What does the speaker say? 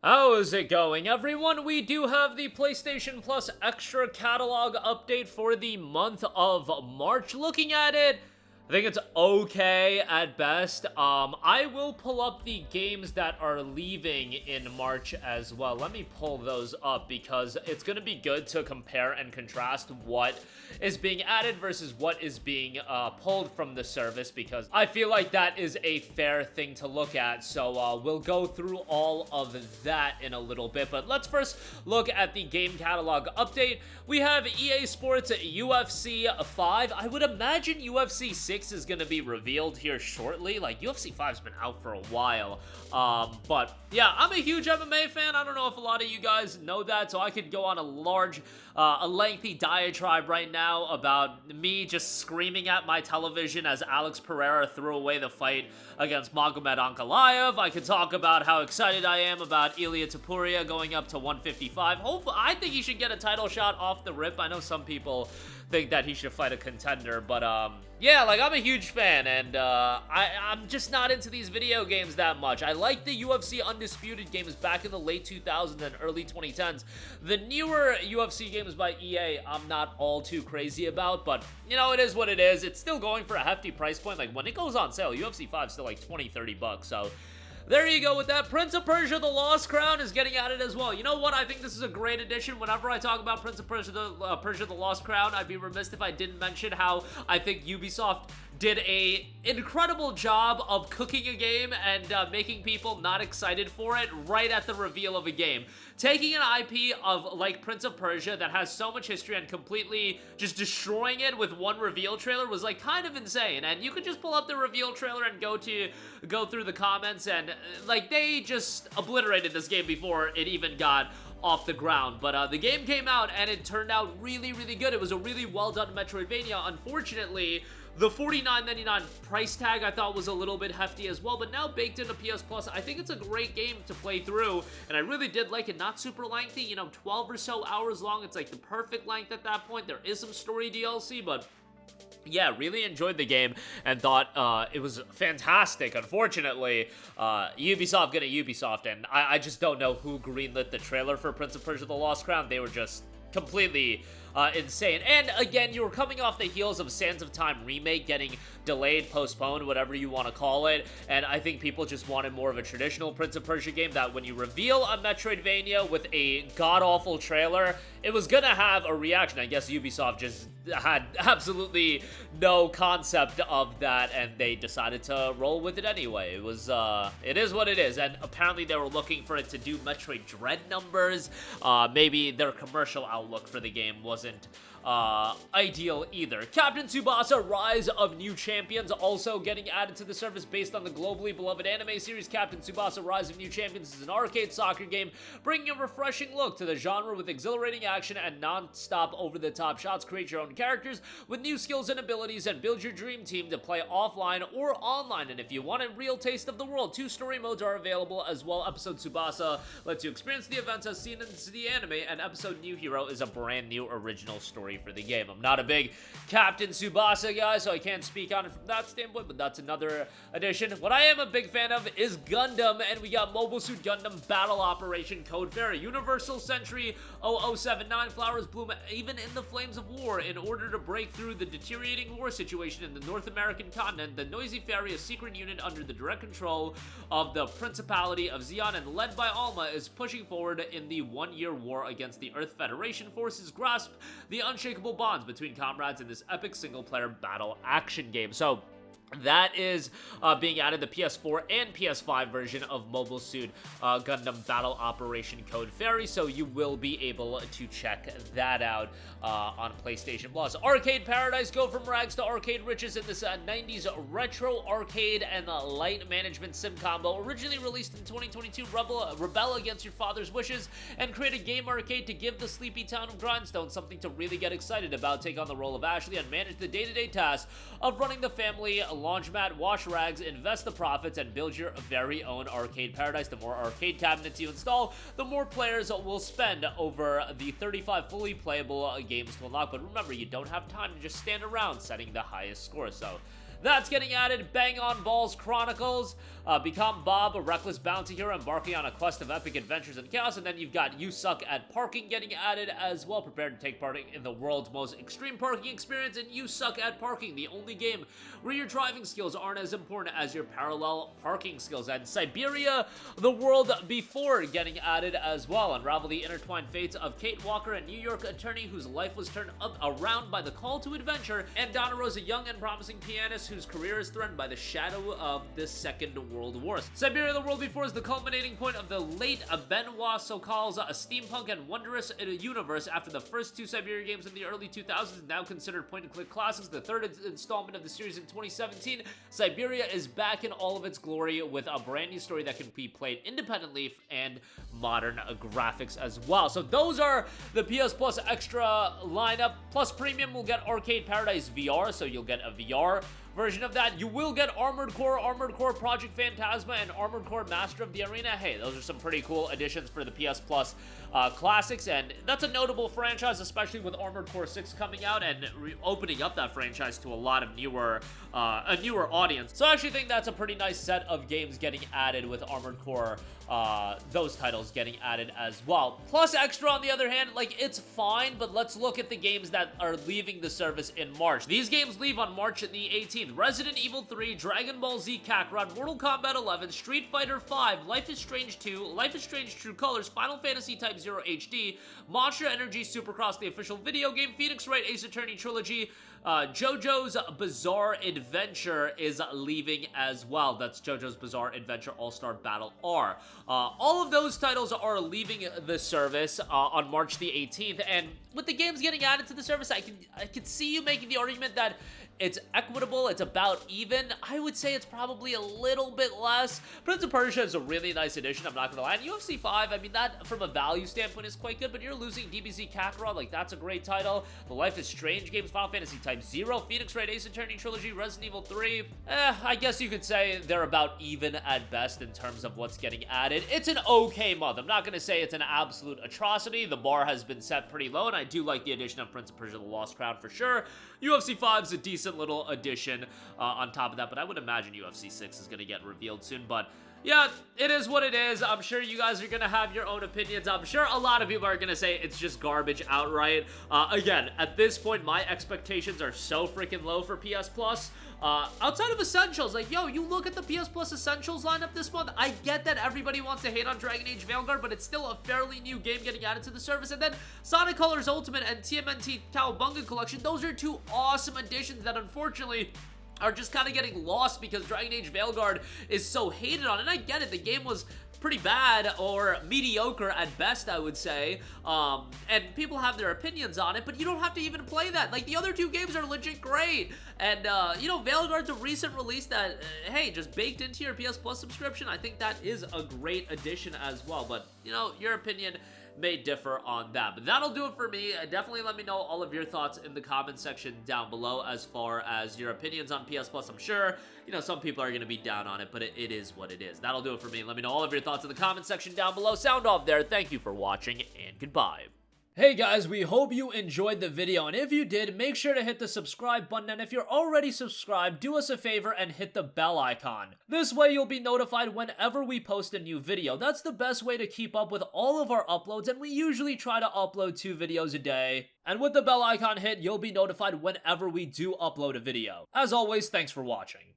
How is it going, everyone? We do have the PlayStation Plus Extra Catalog update for the month of March. Looking at it, I think it's okay at best. I will pull up the games that are leaving in March as well. Let me pull those up because it's going to be good to compare and contrast what is being added versus what is being pulled from the service, because I feel like that is a fair thing to look at. So we'll go through all of that in a little bit, but let's first look at the game catalog update. We have EA Sports UFC 5. I would imagine UFC 6 is going to be revealed here shortly. Like, UFC 5's been out for a while. But yeah, I'm a huge MMA fan. I don't know if a lot of you guys know that, so I could go on a lengthy diatribe right now about me just screaming at my television as Alex Pereira threw away the fight against Magomed Ankalaev. I could talk about how excited I am about Ilia Topuria going up to 155. Hopefully, I think he should get a title shot off the rip. I know some people think that he should fight a contender, but yeah, like, I'm a huge fan, and I'm just not into these video games that much. I like the UFC Undisputed games back in the late 2000s and early 2010s. The newer UFC games by EA, I'm not all too crazy about, but, you know, it is what it is. It's still going for a hefty price point. Like, when it goes on sale, UFC 5 is still like 20-30 bucks, so there you go with that. Prince of Persia: The Lost Crown is getting added as well. You know what? I think this is a great addition. Whenever I talk about Prince of Persia: The Lost Crown, I'd be remiss if I didn't mention how I think Ubisoft did a incredible job of cooking a game and making people not excited for it right at the reveal of a game. Taking an IP of, like, Prince of Persia that has so much history and completely just destroying it with one reveal trailer was, like, kind of insane. And you could just pull up the reveal trailer and go through the comments, and like, they just obliterated this game before it even got off the ground. But the game came out and it turned out really, really good. It was a really well done Metroidvania. Unfortunately, the $49.99 price tag I thought was a little bit hefty as well, but now baked into PS Plus, I think it's a great game to play through, and I really did like it. Not super lengthy, you know, 12 or so hours long. It's like the perfect length at that point. There is some story DLC, but yeah, really enjoyed the game and thought it was fantastic. Unfortunately, Ubisoft getting Ubisoft, and I just don't know who greenlit the trailer for Prince of Persia: The Lost Crown. They were just completely insane. And again, you were coming off the heels of Sands of Time remake getting delayed, postponed, whatever you want to call it, and I think people just wanted more of a traditional Prince of Persia game that when you reveal a Metroidvania with a god-awful trailer, it was gonna have a reaction. I guess Ubisoft just had absolutely no concept of that, and they decided to roll with it anyway. It is what it is, and apparently they were looking for it to do Metroid Dread numbers. Maybe their commercial outlook for the game wasn't ideal either. Captain Tsubasa: Rise of New Champions also getting added to the service based on the globally beloved anime series. Captain Tsubasa: Rise of New Champions is an arcade soccer game bringing a refreshing look to the genre with exhilarating action and non-stop over-the-top shots. Create your own characters with new skills and abilities and build your dream team to play offline or online. And if you want a real taste of the world, 2 story modes are available as well. Episode Tsubasa lets you experience the events as seen in the anime, and Episode New Hero is a brand new original story for the game. I'm not a big Captain Tsubasa guy, so I can't speak on it from that standpoint, but that's another addition. What I am a big fan of is Gundam, and we got Mobile Suit Gundam Battle Operation Code Fairy. Universal Century 0079 flowers bloom even in the flames of war. In order to break through the deteriorating war situation in the North American continent, the Noisy Fairy, a secret unit under the direct control of the Principality of Zeon and led by Alma, is pushing forward in the one-year war against the Earth Federation forces. Grasp the unshakable bonds between comrades in this epic single-player battle action game. So that is being added, the PS4 and PS5 version of Mobile Suit Gundam Battle Operation Code Fairy, so you will be able to check that out on PlayStation Plus. Arcade Paradise: Go from Rags to Arcade Riches in this 90s retro arcade and light management sim combo. Originally released in 2022, rebel against your father's wishes and create a game arcade to give the sleepy town of Grindstone something to really get excited about. Take on the role of Ashley and manage the day-to-day tasks of running the family laundromat, wash rags, invest the profits, and build your very own arcade paradise. The more arcade cabinets you install, the more players will spend over the 35 fully playable games to unlock. But remember, you don't have time to just stand around setting the highest score, so That's getting added. Bang on Balls Chronicles. Become Bob, a reckless bounty hero embarking on a quest of epic adventures and chaos. And then you've got You Suck at Parking getting added as well. Prepare to take part in the world's most extreme parking experience in You Suck at Parking, the only game where your driving skills aren't as important as your parallel parking skills. And Siberia, the world before getting added as well. Unravel the intertwined fates of Kate Walker, a New York attorney whose life was turned around by the call to adventure, and Donna Rose, a young and promising pianist whose career is threatened by the shadow of the Second World War. Siberia, the world before is the culminating point of the late Benoit Sokal's a steampunk and wondrous universe. After the first two Siberia games in the early 2000s, now considered point-and-click classics, the third installment of the series in 2017, Siberia is back in all of its glory with a brand new story that can be played independently and modern graphics as well. So those are the PS Plus Extra lineup. Plus Premium will get Arcade Paradise VR, so you'll get a VR version of that. You will get Armored Core Project Phantasma, and Armored Core Master of the Arena. Hey, those are some pretty cool additions for the PS Plus classics, and that's a notable franchise, especially with Armored Core 6 coming out and opening up that franchise to a lot of a newer audience. So I actually think that's a pretty nice set of games getting added with Armored Core, those titles getting added as well. Plus Extra, on the other hand, like, it's fine, but let's look at the games that are leaving the service in March. These games leave on March the 18th. Resident Evil 3, Dragon Ball Z Kakarot, Mortal Kombat 11, Street Fighter 5, Life is Strange 2, Life is Strange True Colors, Final Fantasy Type 0 HD, Monster Energy Supercross, the official video game, Phoenix Wright Ace Attorney Trilogy, JoJo's Bizarre Adventure is leaving as well. That's JoJo's Bizarre Adventure All-Star Battle R. All of those titles are leaving the service on March the 18th, and with the games getting added to the service, I can see you making the argument that it's equitable, it's about even. I would say it's probably a little bit less. Prince of Persia is a really nice addition, I'm not gonna lie. And UFC 5, I mean, that from a value standpoint is quite good, but you're losing DBZ Kakarot, like, that's a great title. The Life is Strange games, Final Fantasy Type 0, Phoenix Wright Ace Attorney Trilogy, Resident Evil 3. I guess you could say they're about even at best in terms of what's getting added. It's an okay month. I'm not gonna say it's an absolute atrocity. The bar has been set pretty low, and I do like the addition of Prince of Persia: The Lost Crown for sure. UFC 5 is a decent little addition on top of that, but I would imagine UFC 6 is going to get revealed soon. But yeah, it is what it is. I'm sure you guys are going to have your own opinions. I'm sure a lot of people are going to say it's just garbage outright. Again, at this point, my expectations are so freaking low for PS Plus. Outside of Essentials, like, yo, you look at the PS Plus Essentials lineup this month, I get that everybody wants to hate on Dragon Age Vanguard, but it's still a fairly new game getting added to the service. And then Sonic Colors Ultimate and TMNT Cowabunga Collection, those are two awesome additions that unfortunately are just kind of getting lost because Dragon Age Veilguard is so hated on. And I get it, the game was pretty bad or mediocre at best, I would say, and people have their opinions on it, but you don't have to even play that. Like, the other two games are legit great, and you know, Veilguard's a recent release that, hey, just baked into your PS Plus subscription. I think that is a great addition as well, but, you know, your opinion may differ on that. But that'll do it for me. Definitely let me know all of your thoughts in the comment section down below as far as your opinions on PS Plus. I'm sure, you know, some people are going to be down on it, but it is what it is. That'll do it for me. Let me know all of your thoughts in the comment section down below. Sound off there. Thank you for watching, and goodbye. Hey guys, we hope you enjoyed the video, and if you did, make sure to hit the subscribe button, and if you're already subscribed, do us a favor and hit the bell icon. This way you'll be notified whenever we post a new video. That's the best way to keep up with all of our uploads, and we usually try to upload 2 videos a day. And with the bell icon hit, you'll be notified whenever we do upload a video. As always, thanks for watching.